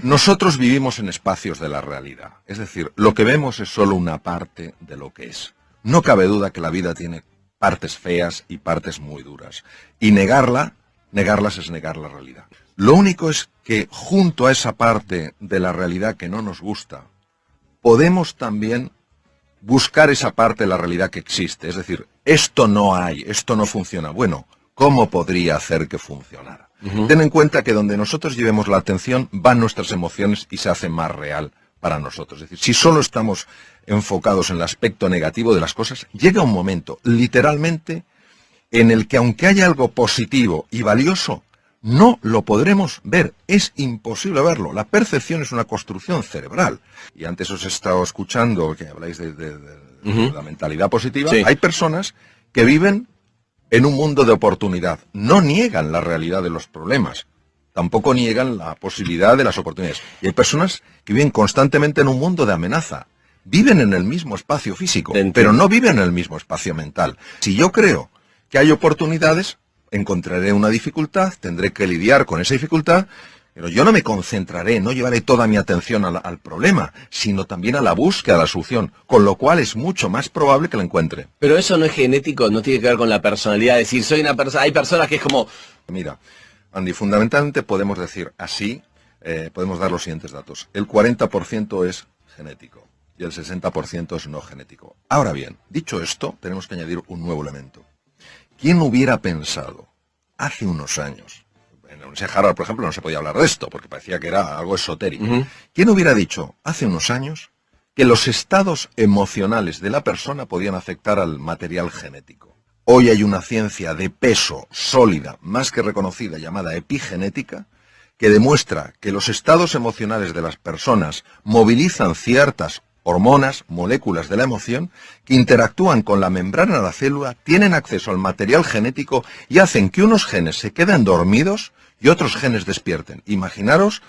Nosotros vivimos en espacios de la realidad. Es decir, lo que vemos es solo una parte de lo que es. No cabe duda que la vida tiene partes feas y partes muy duras. Y negarlas es negar la realidad. Lo único es que junto a esa parte de la realidad que no nos gusta, podemos también buscar esa parte de la realidad que existe. Es decir, esto no hay, esto no funciona. Bueno, ¿cómo podría hacer que funcionara? Ten en cuenta que donde nosotros llevemos la atención van nuestras emociones y se hace más real para nosotros. Es decir, si solo estamos enfocados en el aspecto negativo de las cosas, llega un momento, literalmente, en el que aunque haya algo positivo y valioso, no lo podremos ver. Es imposible verlo. La percepción es una construcción cerebral. Y antes os he estado escuchando que habláis de la mentalidad positiva. Sí. Hay personas que viven en un mundo de oportunidad. No niegan la realidad de los problemas. Tampoco niegan la posibilidad de las oportunidades. Y hay personas que viven constantemente en un mundo de amenaza. Viven en el mismo espacio físico, pero no viven en el mismo espacio mental. Si yo creo que hay oportunidades, encontraré una dificultad, tendré que lidiar con esa dificultad, pero yo no me concentraré, no llevaré toda mi atención al problema, sino también a la búsqueda de la solución, con lo cual es mucho más probable que la encuentre. Pero eso no es genético, no tiene que ver con la personalidad, es decir, soy una persona, hay personas que es como... Mira, Andy, fundamentalmente podemos decir así, podemos dar los siguientes datos. El 40% es genético y el 60% es no genético. Ahora bien, dicho esto, tenemos que añadir un nuevo elemento. ¿Quién hubiera pensado hace unos años? En la Universidad de Harvard, por ejemplo, no se podía hablar de esto, porque parecía que era algo esotérico. ¿Quién hubiera dicho hace unos años que los estados emocionales de la persona podían afectar al material genético? Hoy hay una ciencia de peso sólida, más que reconocida, llamada epigenética, que demuestra que los estados emocionales de las personas movilizan ciertas hormonas, moléculas de la emoción, que interactúan con la membrana de la célula, tienen acceso al material genético y hacen que unos genes se queden dormidos y otros genes despierten. Imaginaros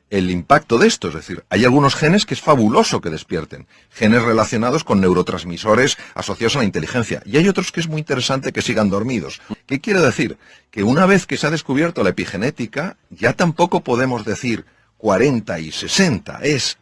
el impacto de esto, es decir, hay algunos genes que es fabuloso que despierten, genes relacionados con neurotransmisores asociados a la inteligencia, y hay otros que es muy interesante que sigan dormidos. ¿Qué quiere decir? Que una vez que se ha descubierto la epigenética, ya tampoco podemos decir 40 y 60, es...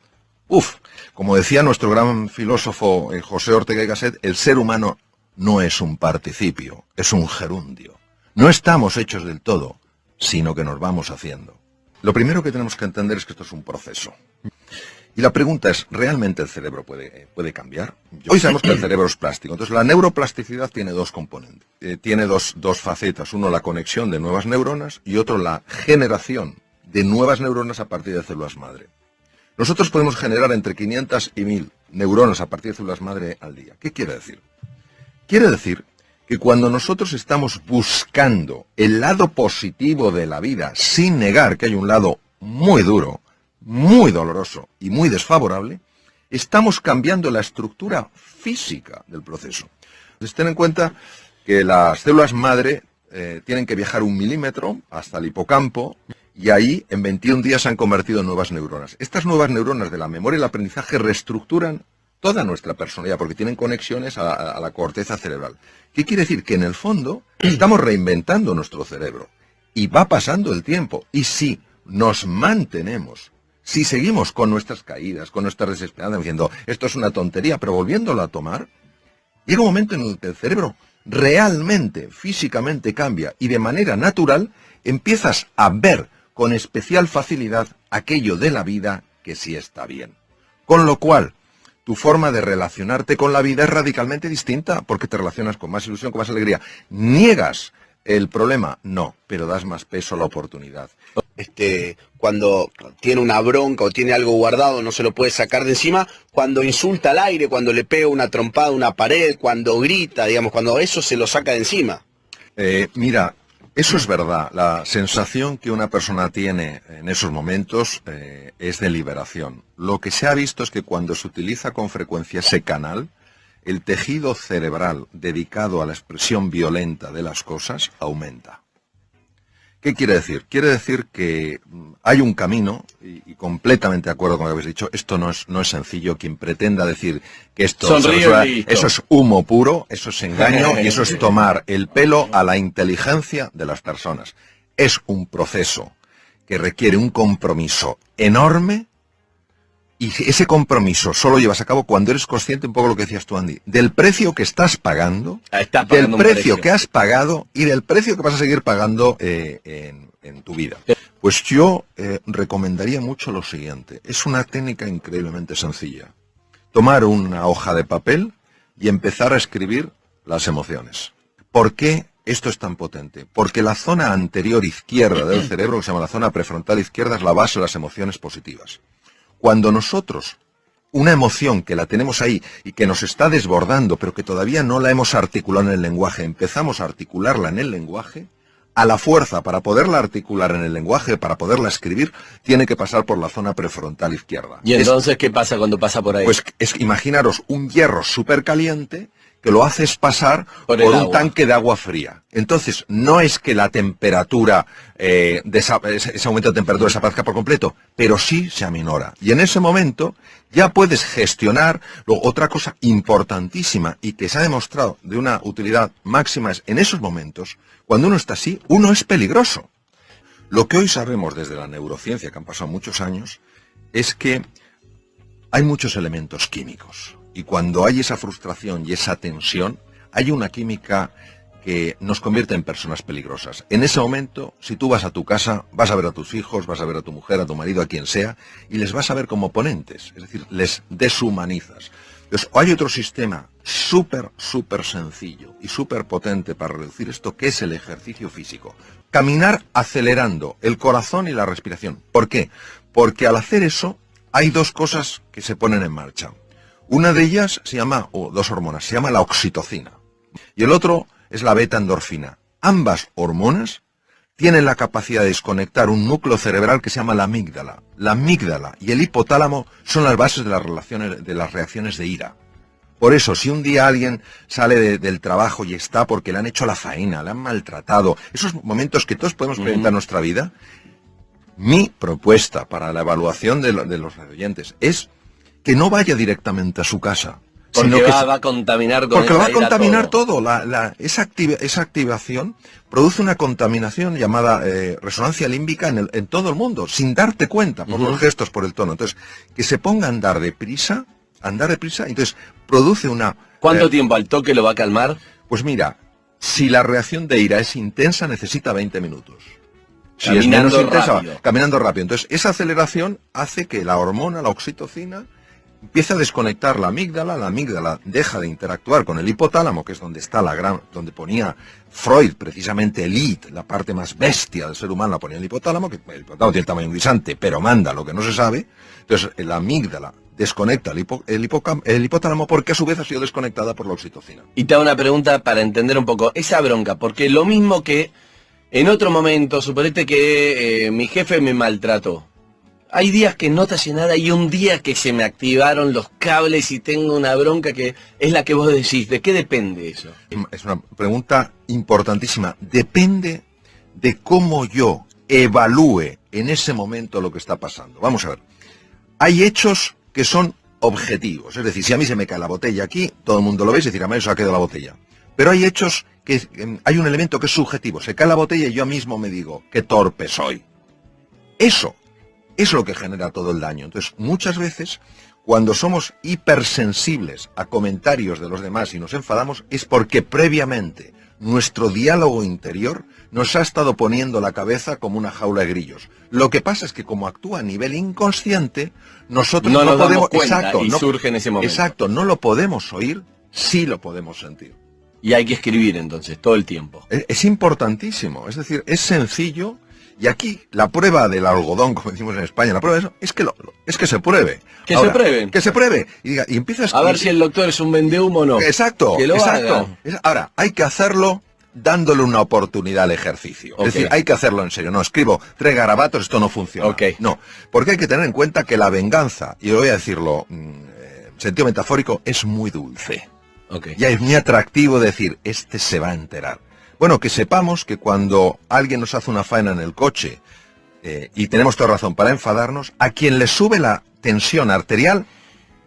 Como decía nuestro gran filósofo José Ortega y Gasset, el ser humano no es un participio, es un gerundio. No estamos hechos del todo, sino que nos vamos haciendo. Lo primero que tenemos que entender es que esto es un proceso. Y la pregunta es, ¿realmente el cerebro puede cambiar? Hoy sabemos que el cerebro es plástico. Entonces, la neuroplasticidad tiene dos componentes. Tiene dos facetas. Uno, la conexión de nuevas neuronas, y otro, la generación de nuevas neuronas a partir de células madre. Nosotros podemos generar entre 500 y 1000 neuronas a partir de células madre al día. ¿Qué quiere decir? Quiere decir que cuando nosotros estamos buscando el lado positivo de la vida, sin negar que hay un lado muy duro, muy doloroso y muy desfavorable, estamos cambiando la estructura física del proceso. Entonces, ten en cuenta que las células madre tienen que viajar 1 milímetro hasta el hipocampo, y ahí en 21 días se han convertido en nuevas neuronas. Estas nuevas neuronas de la memoria y el aprendizaje reestructuran toda nuestra personalidad, porque tienen conexiones a la corteza cerebral. ¿Qué quiere decir? Que en el fondo estamos reinventando nuestro cerebro. Y va pasando el tiempo. Y si nos mantenemos, si seguimos con nuestras caídas, con nuestras desesperanzas, diciendo, esto es una tontería, pero volviéndolo a tomar, llega un momento en el que el cerebro realmente, físicamente cambia, y de manera natural empiezas a ver con especial facilidad aquello de la vida que sí está bien. Con lo cual, tu forma de relacionarte con la vida es radicalmente distinta, porque te relacionas con más ilusión, con más alegría. ¿Niegas el problema? No, pero das más peso a la oportunidad. Cuando tiene una bronca o tiene algo guardado, no se lo puede sacar de encima, cuando insulta al aire, cuando le pega una trompada a una pared, cuando grita, digamos, cuando eso se lo saca de encima. Mira, eso es verdad. La sensación que una persona tiene en esos momentos es de liberación. Lo que se ha visto es que cuando se utiliza con frecuencia ese canal, el tejido cerebral dedicado a la expresión violenta de las cosas aumenta. ¿Qué quiere decir? Quiere decir que hay un camino, y completamente de acuerdo con lo que habéis dicho, esto no es sencillo. Quien pretenda decir que esto eso es humo puro, eso es engaño, y eso es tomar el pelo a la inteligencia de las personas. Es un proceso que requiere un compromiso enorme, y ese compromiso solo llevas a cabo cuando eres consciente, un poco lo que decías tú, Andy, del precio que estás pagando, Estás del pagando un precio que has pagado y del precio que vas a seguir pagando en tu vida. Pues yo recomendaría mucho lo siguiente. Es una técnica increíblemente sencilla. Tomar una hoja de papel y empezar a escribir las emociones. ¿Por qué esto es tan potente? Porque la zona anterior izquierda del cerebro, que se llama la zona prefrontal izquierda, es la base de las emociones positivas. Cuando nosotros, una emoción que la tenemos ahí y que nos está desbordando, pero que todavía no la hemos articulado en el lenguaje, empezamos a articularla en el lenguaje, a la fuerza para poderla articular en el lenguaje, para poderla escribir, tiene que pasar por la zona prefrontal izquierda. ¿Y entonces qué pasa cuando pasa por ahí? Pues imaginaros un hierro súper caliente que lo haces pasar por un agua. tanque de agua fría. Entonces, no es que la temperatura, ese aumento de temperatura desaparezca por completo, pero sí se aminora. Y en ese momento ya puedes gestionar. Luego, otra cosa importantísima y que se ha demostrado de una utilidad máxima es, en esos momentos, cuando uno está así, uno es peligroso. Lo que hoy sabemos desde la neurociencia, que han pasado muchos años, es que hay muchos elementos químicos. Y cuando hay esa frustración y esa tensión, hay una química que nos convierte en personas peligrosas. En ese momento, si tú vas a tu casa, vas a ver a tus hijos, vas a ver a tu mujer, a tu marido, a quien sea, y les vas a ver como oponentes, es decir, les deshumanizas. Entonces, hay otro sistema súper sencillo y súper potente para reducir esto, que es el ejercicio físico. Caminar acelerando el corazón y la respiración. ¿Por qué? Porque al hacer eso, hay dos cosas que se ponen en marcha. Una de ellas se llama, dos hormonas, se llama la oxitocina. Y el otro es la beta-endorfina. Ambas hormonas tienen la capacidad de desconectar un núcleo cerebral que se llama la amígdala. La amígdala y el hipotálamo son las bases de las reacciones de ira. Por eso, si un día alguien sale del trabajo y está porque le han hecho la faena, le han maltratado, esos momentos que todos podemos experimentar en nuestra vida, mi propuesta para la evaluación de los oyentes es que no vaya directamente a su casa. Porque sino que va a contaminar con porque esa va a ira contaminar todo. Esa activación produce una contaminación llamada resonancia límbica en todo el mundo, sin darte cuenta, por los gestos, por el tono. Entonces, que se ponga a andar deprisa, entonces produce una... ¿Cuánto tiempo al toque lo va a calmar? Pues mira, si la reacción de ira es intensa, necesita 20 minutos. Si Caminando es menos intensa, rápido. caminando rápido. Entonces, esa aceleración hace que la hormona, la oxitocina, empieza a desconectar la amígdala deja de interactuar con el hipotálamo, que es donde está donde ponía Freud, precisamente el id, la parte más bestia del ser humano, la ponía el hipotálamo, que el hipotálamo tiene tamaño guisante, pero manda lo que no se sabe. Entonces, la amígdala desconecta el hipotálamo porque a su vez ha sido desconectada por la oxitocina. Y te hago una pregunta para entender un poco esa bronca, porque lo mismo que en otro momento, suponete que mi jefe me maltrató. Hay días que no te hace nada y un día que se me activaron los cables y tengo una bronca que es la que vos decís. ¿De qué depende eso? Es una pregunta importantísima. Depende de cómo yo evalúe en ese momento lo que está pasando. Vamos a ver. Hay hechos que son objetivos. Es decir, si a mí se me cae la botella aquí, todo el mundo lo ve y se dice, a mí se ha quedado la botella. Pero hay hechos que hay un elemento que es subjetivo. Se cae la botella y yo mismo me digo, qué torpe soy. Eso es lo que genera todo el daño. Entonces, muchas veces, cuando somos hipersensibles a comentarios de los demás y nos enfadamos, es porque previamente nuestro diálogo interior nos ha estado poniendo la cabeza como una jaula de grillos. Lo que pasa es que como actúa a nivel inconsciente, nosotros no nos podemos... damos cuenta y surge en ese momento. Exacto, no lo podemos oír, sí lo podemos sentir. Y hay que escribir entonces, todo el tiempo. Es importantísimo, es decir, es sencillo. Y aquí la prueba del algodón, como decimos en España, la prueba de eso, es que se pruebe. Que Ahora, se pruebe. Que se pruebe. Y empiezas A ver si el doctor es un vendehumo o no. Exacto, Que lo exacto. haga. Ahora, hay que hacerlo dándole una oportunidad al ejercicio. Okay. Es decir, hay que hacerlo en serio. No escribo 3 garabatos, esto no funciona. Okay. No, porque hay que tener en cuenta que la venganza, y voy a decirlo en sentido metafórico, es muy dulce. Okay. Ya es muy atractivo decir, este se va a enterar. Bueno, que sepamos que cuando alguien nos hace una faena en el coche, y tenemos toda razón para enfadarnos, a quien le sube la tensión arterial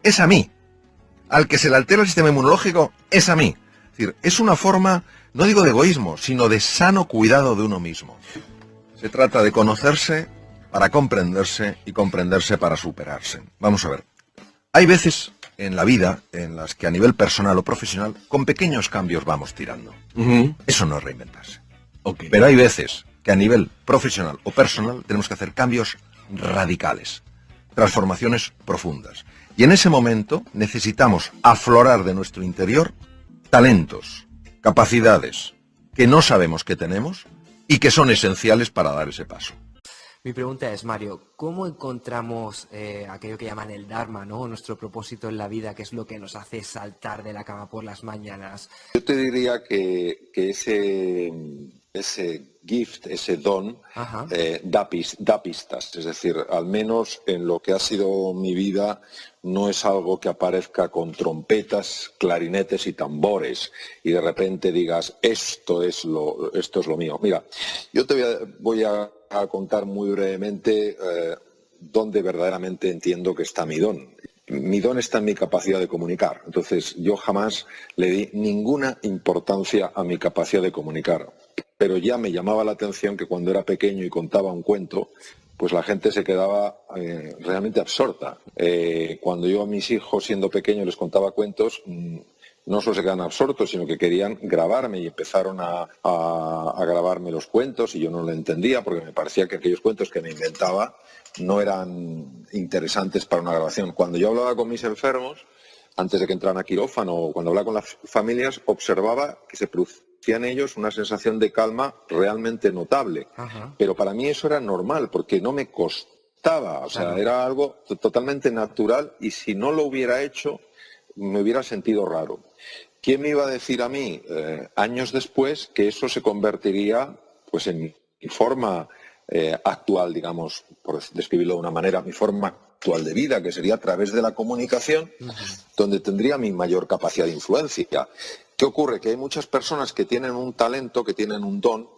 es a mí. Al que se le altera el sistema inmunológico es a mí. Es decir, es una forma, no digo de egoísmo, sino de sano cuidado de uno mismo. Se trata de conocerse para comprenderse y comprenderse para superarse. Vamos a ver. Hay veces en la vida en las que a nivel personal o profesional con pequeños cambios vamos tirando. Eso no es reinventarse. Okay. Pero hay veces que a nivel profesional o personal tenemos que hacer cambios radicales, transformaciones profundas. Y en ese momento necesitamos aflorar de nuestro interior talentos, capacidades que no sabemos que tenemos y que son esenciales para dar ese paso. Mi pregunta es, Mario, ¿cómo encontramos aquello que llaman el Dharma, ¿no? Nuestro propósito en la vida, que es lo que nos hace saltar de la cama por las mañanas? Yo te diría que ese gift, ese don, da pistas. Es decir, al menos en lo que ha sido mi vida, no es algo que aparezca con trompetas, clarinetes y tambores y de repente digas, esto es lo mío. Mira, yo voy a contar muy brevemente dónde verdaderamente entiendo que está mi don. Mi don está en mi capacidad de comunicar. Entonces, yo jamás le di ninguna importancia a mi capacidad de comunicar. Pero ya me llamaba la atención que cuando era pequeño y contaba un cuento, pues la gente se quedaba realmente absorta. Cuando yo a mis hijos, siendo pequeños, les contaba cuentos, no solo se quedan absortos, sino que querían grabarme y empezaron a grabarme los cuentos y yo no lo entendía porque me parecía que aquellos cuentos que me inventaba no eran interesantes para una grabación. Cuando yo hablaba con mis enfermos, antes de que entraran a quirófano o cuando hablaba con las familias, observaba que se producía en ellos una sensación de calma realmente notable. Pero para mí eso era normal porque no me costaba, o sea, era algo totalmente natural y si no lo hubiera hecho me hubiera sentido raro. ¿Quién me iba a decir a mí años después que eso se convertiría pues en mi forma actual, digamos, por describirlo de una manera, mi forma actual de vida, que sería a través de la comunicación, donde tendría mi mayor capacidad de influencia? ¿Qué ocurre? Que hay muchas personas que tienen un talento, que tienen un don,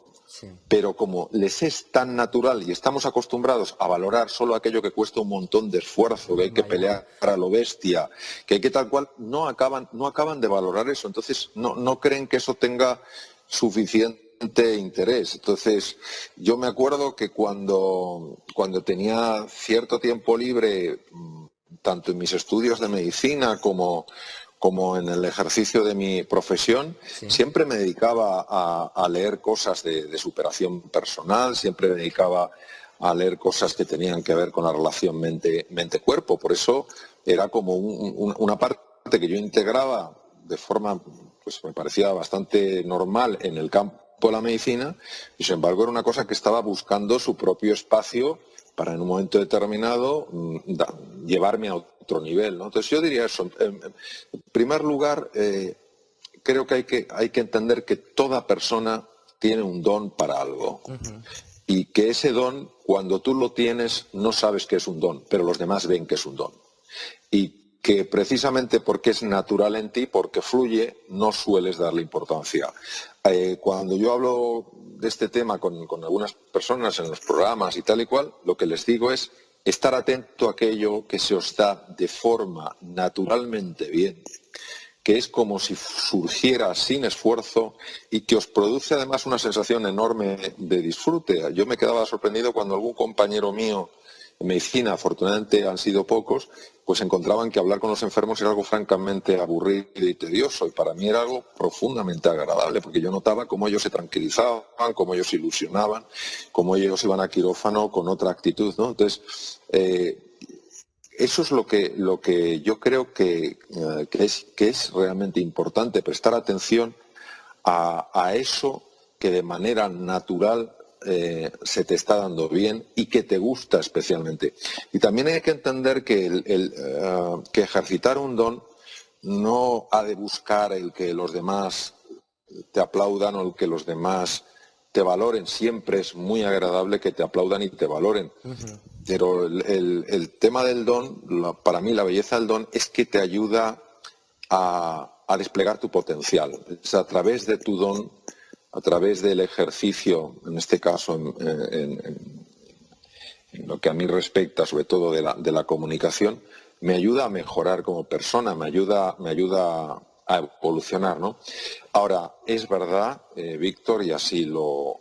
pero como les es tan natural y estamos acostumbrados a valorar solo aquello que cuesta un montón de esfuerzo, que hay que pelear a lo bestia, que hay que tal cual, no acaban de valorar eso. Entonces no creen que eso tenga suficiente interés. Entonces, yo me acuerdo que cuando tenía cierto tiempo libre, tanto en mis estudios de medicina como en el ejercicio de mi profesión, siempre me dedicaba a leer cosas de superación personal, siempre me dedicaba a leer cosas que tenían que ver con la relación mente-cuerpo. Por eso era como una parte que yo integraba de forma, pues me parecía bastante normal en el campo de la medicina, y sin embargo era una cosa que estaba buscando su propio espacio para en un momento determinado llevarme a otro nivel, ¿no? Entonces yo diría eso. En primer lugar, creo que hay que entender que toda persona tiene un don para algo. Y que ese don, cuando tú lo tienes, no sabes que es un don, pero los demás ven que es un don. Y que precisamente porque es natural en ti, porque fluye, no sueles darle importancia. Cuando yo hablo de este tema con algunas personas en los programas y tal y cual, lo que les digo es estar atento a aquello que se os da de forma naturalmente bien, que es como si surgiera sin esfuerzo y que os produce además una sensación enorme de disfrute. Yo me quedaba sorprendido cuando algún compañero mío en medicina, afortunadamente han sido pocos, pues encontraban que hablar con los enfermos era algo francamente aburrido y tedioso, y para mí era algo profundamente agradable, porque yo notaba cómo ellos se tranquilizaban, cómo ellos se ilusionaban, cómo ellos iban a quirófano con otra actitud, ¿no? Entonces, eso es lo que yo creo que es realmente importante, prestar atención a eso que de manera natural se te está dando bien y que te gusta especialmente. Y también hay que entender que que ejercitar un don no ha de buscar el que los demás te aplaudan o el que los demás te valoren. Siempre es muy agradable que te aplaudan y te valoren. Pero el tema del don, para mí la belleza del don es que te ayuda a desplegar tu potencial. Es a través de tu don, a través del ejercicio, en este caso en lo que a mí respecta, sobre todo de la comunicación, me ayuda a mejorar como persona, me ayuda a evolucionar, ¿no? Ahora, es verdad, Víctor, y así lo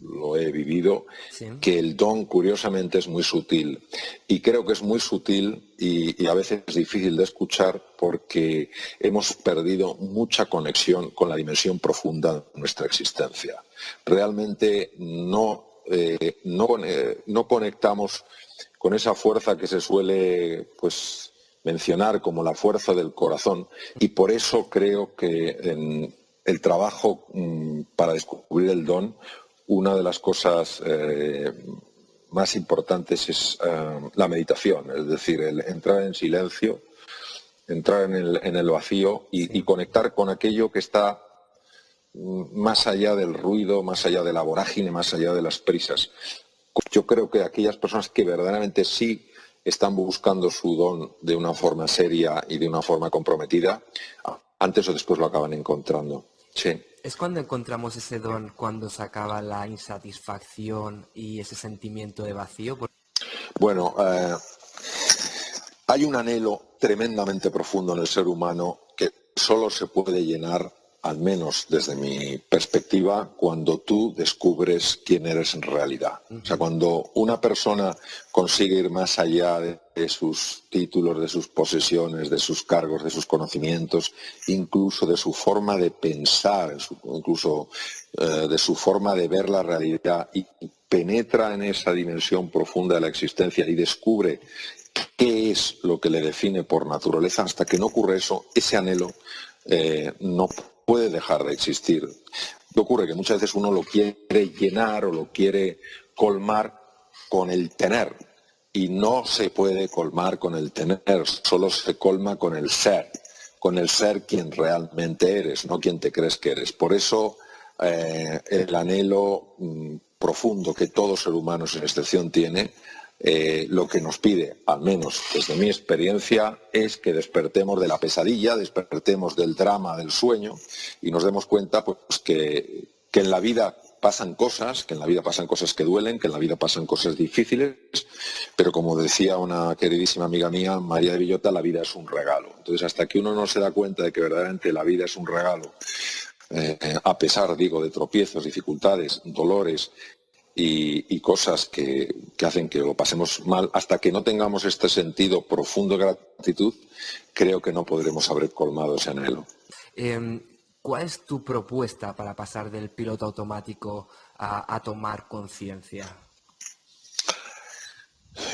lo he vivido, Sí. que el don curiosamente es muy sutil. Y creo que es muy sutil y a veces es difícil de escuchar porque hemos perdido mucha conexión con la dimensión profunda de nuestra existencia. Realmente no conectamos con esa fuerza que se suele mencionar como la fuerza del corazón, y por eso creo que en el trabajo para descubrir el don, una de las cosas más importantes es la meditación, es decir, el entrar en silencio, entrar en el vacío y conectar con aquello que está más allá del ruido, más allá de la vorágine, más allá de las prisas. Yo creo que aquellas personas que verdaderamente sí están buscando su don de una forma seria y de una forma comprometida, antes o después lo acaban encontrando. Sí. ¿Es cuando encontramos ese don, cuando se acaba la insatisfacción y ese sentimiento de vacío? Bueno, hay un anhelo tremendamente profundo en el ser humano que solo se puede llenar, al menos desde mi perspectiva, cuando tú descubres quién eres en realidad. O sea, cuando una persona consigue ir más allá de sus títulos, de sus posesiones, de sus cargos, de sus conocimientos, incluso de su forma de pensar, incluso de su forma de ver la realidad, y penetra en esa dimensión profunda de la existencia y descubre qué es lo que le define por naturaleza, hasta que no ocurre eso, ese anhelo no puede dejar de existir. ¿Qué ocurre? Que muchas veces uno lo quiere llenar o lo quiere colmar con el tener, y no se puede colmar con el tener, solo se colma con el ser quien realmente eres, no quien te crees que eres. Por eso el anhelo profundo que todo ser humano, sin excepción, tiene, lo que nos pide, al menos desde mi experiencia, es que despertemos de la pesadilla, despertemos del drama, del sueño, y nos demos cuenta que en la vida pasan cosas, que duelen, que en la vida pasan cosas difíciles, pero como decía una queridísima amiga mía, María de Villota, la vida es un regalo. Entonces, hasta que uno no se da cuenta de que verdaderamente la vida es un regalo, a pesar, digo, de tropiezos, dificultades, dolores y cosas que hacen que lo pasemos mal, hasta que no tengamos este sentido profundo de gratitud, creo que no podremos haber colmado ese anhelo. ¿Cuál es tu propuesta para pasar del piloto automático a tomar conciencia?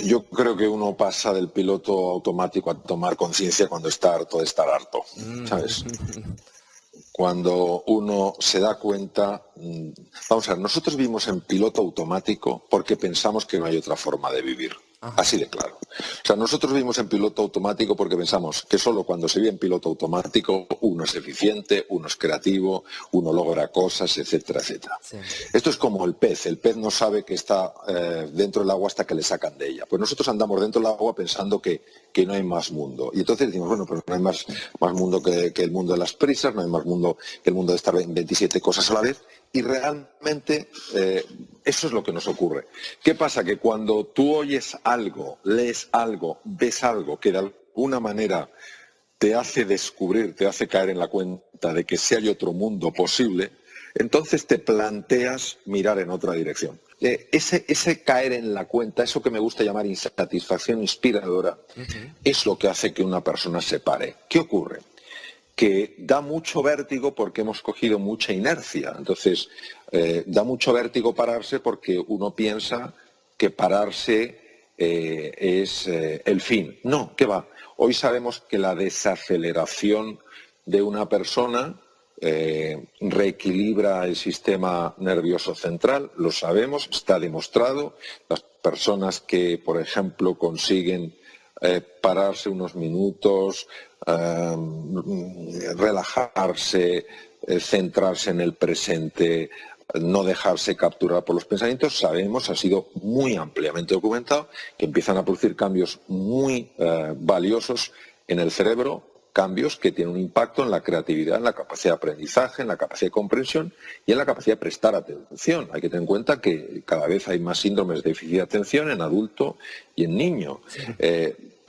Yo creo que uno pasa del piloto automático a tomar conciencia cuando está harto de estar harto, ¿sabes? Cuando uno se da cuenta, vamos a ver, nosotros vivimos en piloto automático porque pensamos que no hay otra forma de vivir. Así de claro. O sea, nosotros vivimos en piloto automático porque pensamos que solo cuando se vive en piloto automático uno es eficiente, uno es creativo, uno logra cosas, etcétera, etcétera. Sí. Esto es como el pez no sabe que está dentro del agua hasta que le sacan de ella. Pues nosotros andamos dentro del agua pensando que no hay más mundo. Y entonces decimos, bueno, pero no hay más mundo que el mundo de las prisas, no hay más mundo que el mundo de estar en 27 cosas a la vez. Y realmente eso es lo que nos ocurre. ¿Qué pasa? Que cuando tú oyes algo, lees algo, ves algo que de alguna manera te hace descubrir, te hace caer en la cuenta de que sí hay otro mundo posible, entonces te planteas mirar en otra dirección. Ese caer en la cuenta, eso que me gusta llamar insatisfacción inspiradora, es lo que hace que una persona se pare. ¿Qué ocurre? Que da mucho vértigo porque hemos cogido mucha inercia. Entonces, da mucho vértigo pararse porque uno piensa que pararse es el fin. No, ¿qué va? Hoy sabemos que la desaceleración de una persona reequilibra el sistema nervioso central, lo sabemos, está demostrado. Las personas que, por ejemplo, consiguen pararse unos minutos, relajarse, centrarse en el presente, no dejarse capturar por los pensamientos, sabemos, ha sido muy ampliamente documentado, que empiezan a producir cambios muy valiosos en el cerebro, cambios que tienen un impacto en la creatividad, en la capacidad de aprendizaje, en la capacidad de comprensión y en la capacidad de prestar atención. Hay que tener en cuenta que cada vez hay más síndromes de déficit de atención en adulto y en niño.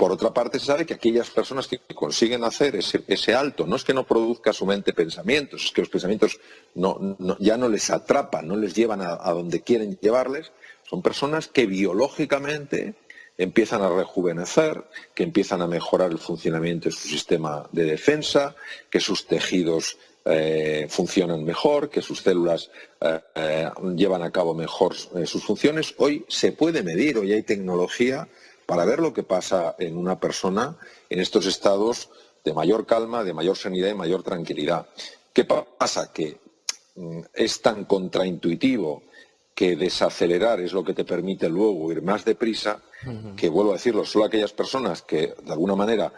Por otra parte, se sabe que aquellas personas que consiguen hacer ese alto, no es que no produzca su mente pensamientos, es que los pensamientos ya no les atrapan, no les llevan a donde quieren llevarles, son personas que biológicamente empiezan a rejuvenecer, que empiezan a mejorar el funcionamiento de su sistema de defensa, que sus tejidos funcionan mejor, que sus células llevan a cabo mejor sus funciones. Hoy se puede medir, hoy hay tecnología para ver lo que pasa en una persona en estos estados de mayor calma, de mayor serenidad y mayor tranquilidad. ¿Qué pasa? Que es tan contraintuitivo que desacelerar es lo que te permite luego ir más deprisa, que vuelvo a decirlo, solo aquellas personas que de alguna manera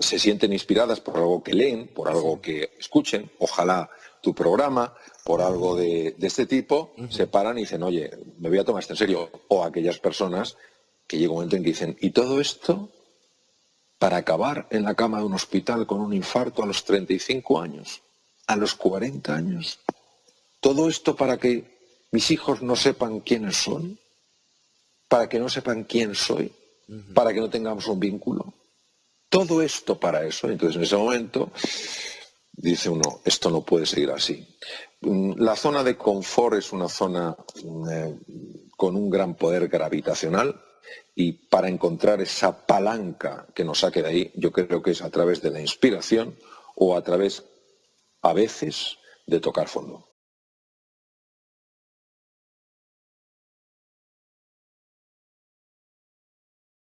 se sienten inspiradas por algo que leen, por algo que escuchen, ojalá tu programa, por algo de este tipo, se paran y dicen, oye, me voy a tomar esto en serio. O aquellas personas que llega un momento en que dicen, ¿y todo esto para acabar en la cama de un hospital con un infarto a los 35 años? ¿A los 40 años? ¿Todo esto para que mis hijos no sepan quiénes son? ¿Para que no sepan quién soy? ¿Para que no tengamos un vínculo? Todo esto para eso. Entonces, en ese momento, dice uno, esto no puede seguir así. La zona de confort es una zona con un gran poder gravitacional y para encontrar esa palanca que nos saque de ahí, yo creo que es a través de la inspiración o a través, a veces, de tocar fondo.